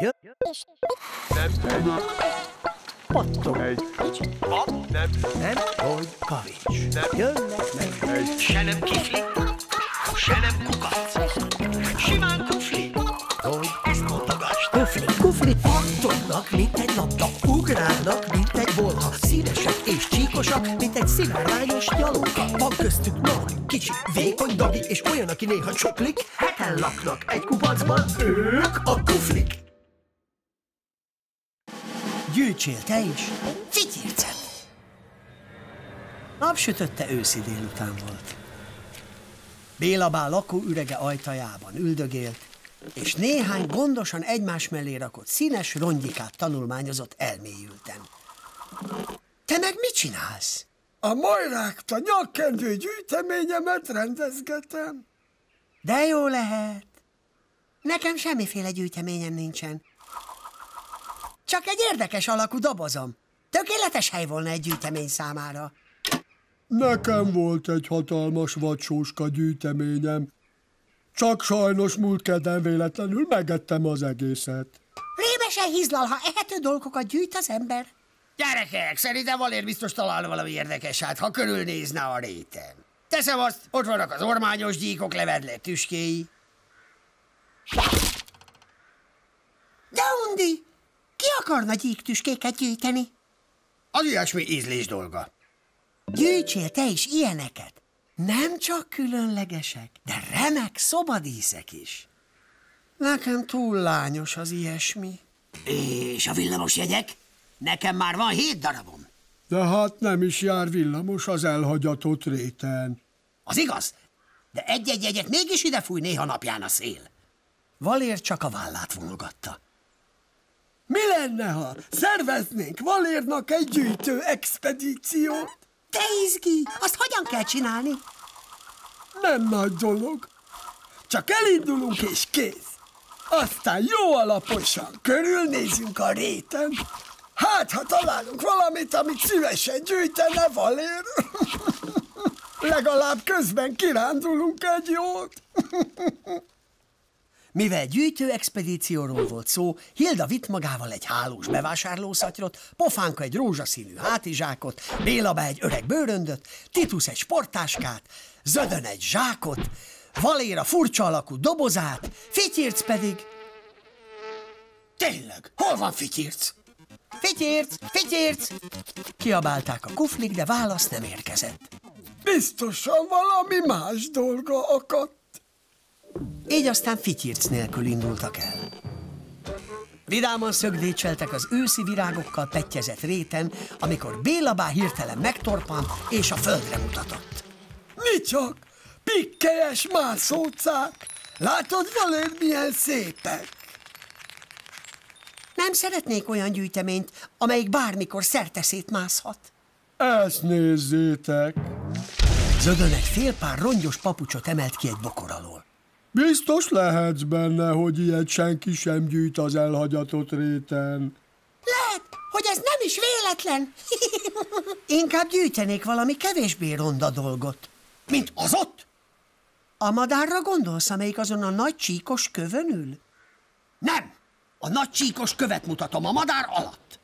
Nem. Pattog. Nem. Hogy kavics. Jönnek, nem. Se nem kifli, se nem kukac. Simán kufli. Hogy Ezt mondogasd. kufli, pattognak, mint egy labda, ugrálnak, mint egy bolha, színesek és csíkosak, mint egy szivárványos nyalóka. Van köztük nagy, kicsi, vékony Dagi, és olyan, aki néha csoklik, heten laknak egy kupacban, ők a kuflik. Gyűjtsél te is, fityircet! Napsütötte őszi délután volt. Béla bá lakóürege ajtajában üldögélt, és néhány gondosan egymás mellé rakott színes rongyikát tanulmányozott elmélyülten. Te meg mit csinálsz? A Majrákta nyakkendő gyűjteményemet rendezgetem. De jó lehet. Nekem semmiféle gyűjteményem nincsen. Csak egy érdekes alakú dobozom. Tökéletes hely volna egy gyűjtemény számára. Nekem volt egy hatalmas vadsóska gyűjteményem. Csak sajnos múlt kedden véletlenül megettem az egészet. Rémesen hízlal, ha ehető dolgokat gyűjt az ember. Gyerekek, szerintem Valér biztos talál valami érdekesát, ha körülnézne a réten. Teszem azt, ott vannak az ormányos gyíkok levedlett tüskéi. De undi, ki akarna gyíktüskéket gyűjteni? Az ilyesmi ízlés dolga. Gyűjtsél te is ilyeneket. Nem csak különlegesek, de remek szobadíszek is. Nekem túl lányos az ilyesmi. És a villamos jegyek? Nekem már van 7 darabom. De hát nem is jár villamos az elhagyatott réten. Az igaz, de egy-egy jegyet mégis ide fúj néha napján a szél. Valér csak a vállát vonogatta. Mi lenne, ha szerveznénk Valérnak egy gyűjtő expedíciót? Te izgi, azt hogyan kell csinálni? Nem nagy dolog. Csak elindulunk és kész. Aztán jó alaposan körülnézünk a réten. Hát, ha találunk valamit, amit szívesen gyűjtene Valér. Legalább közben kirándulunk egy jót. Mivel gyűjtő expedícióról volt szó, Hilda vitt magával egy hálós bevásárlószatyrot, Pofánka egy rózsaszínű hátizsákot, Béla egy öreg bőröndöt, Titus egy sporttáskát, Zödön egy zsákot, Valér a furcsa alakú dobozát, Fityirc pedig... Tényleg, hol van Fityirc? Fityirc, Fityirc! Kiabálták a kuflik, de válasz nem érkezett. Biztosan valami más dolga akadt. Így aztán Fityirc nélkül indultak el. Vidáman szögdécseltek az őszi virágokkal pettyezett réten, amikor Béla bá hirtelen megtorpant és a földre mutatott. Mi csak? Pikkelyes mászócák! Látod, Valér, milyen szépek? Nem szeretnék olyan gyűjteményt, amelyik bármikor szerteszét mászhat. Ezt nézzétek! Zödön egy fél pár rongyos papucsot emelt ki egy bokor alól. Biztos lehetsz benne, hogy ilyet senki sem gyűjt az elhagyatott réten. Lehet, hogy ez nem is véletlen. Inkább gyűjtenék valami kevésbé ronda dolgot. Mint az ott? A madárra gondolsz, amelyik azon a nagy csíkos kövön ül? Nem! A nagy csíkos követ mutatom a madár alatt.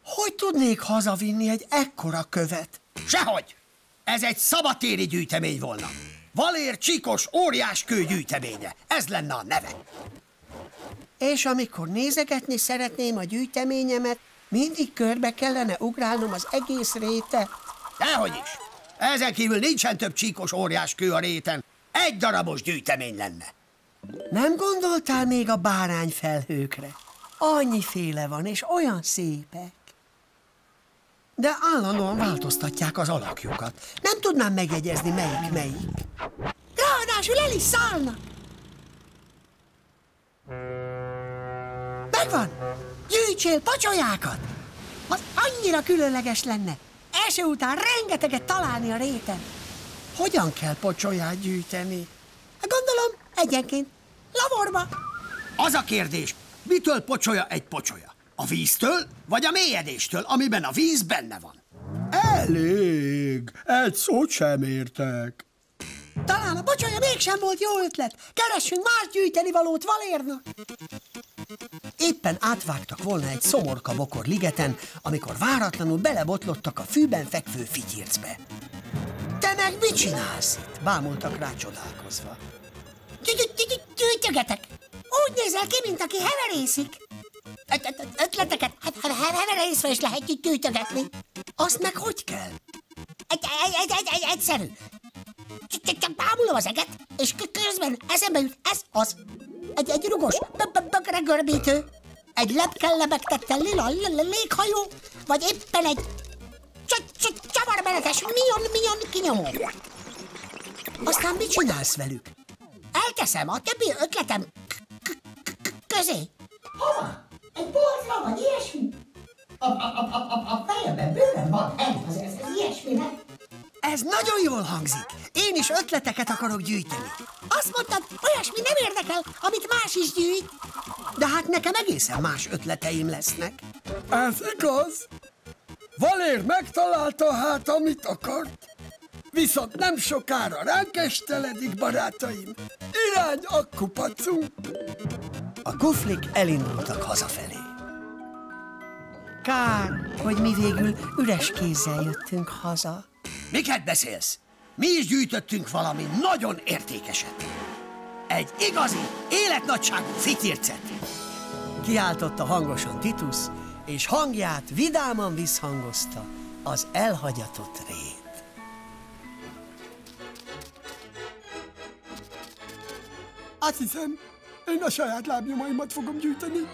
Hogy tudnék hazavinni egy ekkora követ? Sehogy! Ez egy szabadtéri gyűjtemény volna. Valér csíkos óriás kő gyűjteménye. Ez lenne a neve. És amikor nézegetni szeretném a gyűjteményemet, mindig körbe kellene ugrálnom az egész rétet? Dehogy is. Ezen kívül nincsen több csíkos óriás kő a réten. Egy darabos gyűjtemény lenne. Nem gondoltál még a bárányfelhőkre? Annyiféle van, és olyan szépek. De állandóan változtatják az alakjukat. Nem tudnám megjegyezni, melyik. Ráadásul el is szállnak. Megvan! Gyűjtsél pacsolyákat! Az annyira különleges lenne. Eső után rengeteget találni a réten. Hogyan kell pocsolyát gyűjteni? Gondolom, egyenként. Laborba. Az a kérdés, mitől pocsolya egy pocsolya? A víztől, vagy a mélyedéstől, amiben a víz benne van? Elég! Egy szót sem értek. Talán a pocsolya mégsem volt jó ötlet. Keressünk más gyűjteni valót Valérnak. Éppen átvágtak volna egy Szomorka-bokor ligeten, amikor váratlanul belebotlottak a fűben fekvő fityircbe. Te meg mit csinálsz itt? Bámultak rá csodálkozva. Gyűjtögetek. Úgy nézel ki, mint aki heverészik. Ötleteket heverészve is lehet gyűjtögetni. Azt meg hogy kell? Egyszerű. Csak bámulom az eget, és közben eszembe jut ez az. Egy rugos, bögre görbítő, egy lepkel lebegtette lila léghajó, vagy éppen egy csavarmenetes mion kinyomó. Aztán mit csinálsz velük? Elteszem a többi ötletem közé. Hova? Egy boltba, vagy ilyesmi? A fejemben bőven van ez ilyesminek. Ez nagyon jól hangzik. Én is ötleteket akarok gyűjteni. Azt mondtad, olyasmi nem érdekel, amit más is gyűjt. De hát nekem egészen más ötleteim lesznek. Ez igaz. Valér megtalálta hát, amit akart. Viszont nem sokára ránk esteledik, barátaim. Irány a kupacunk. A kuflik elindultak hazafelé. Kár, hogy mi végül üres kézzel jöttünk haza. Miket beszélsz? Mi is gyűjtöttünk valami nagyon értékeset. Egy igazi, életnagyságú fityircet. Kiáltotta hangosan Titus, és hangját vidáman visszhangozta az elhagyatott rét. Azt hiszem, én a saját lábnyomaimat fogom gyűjteni.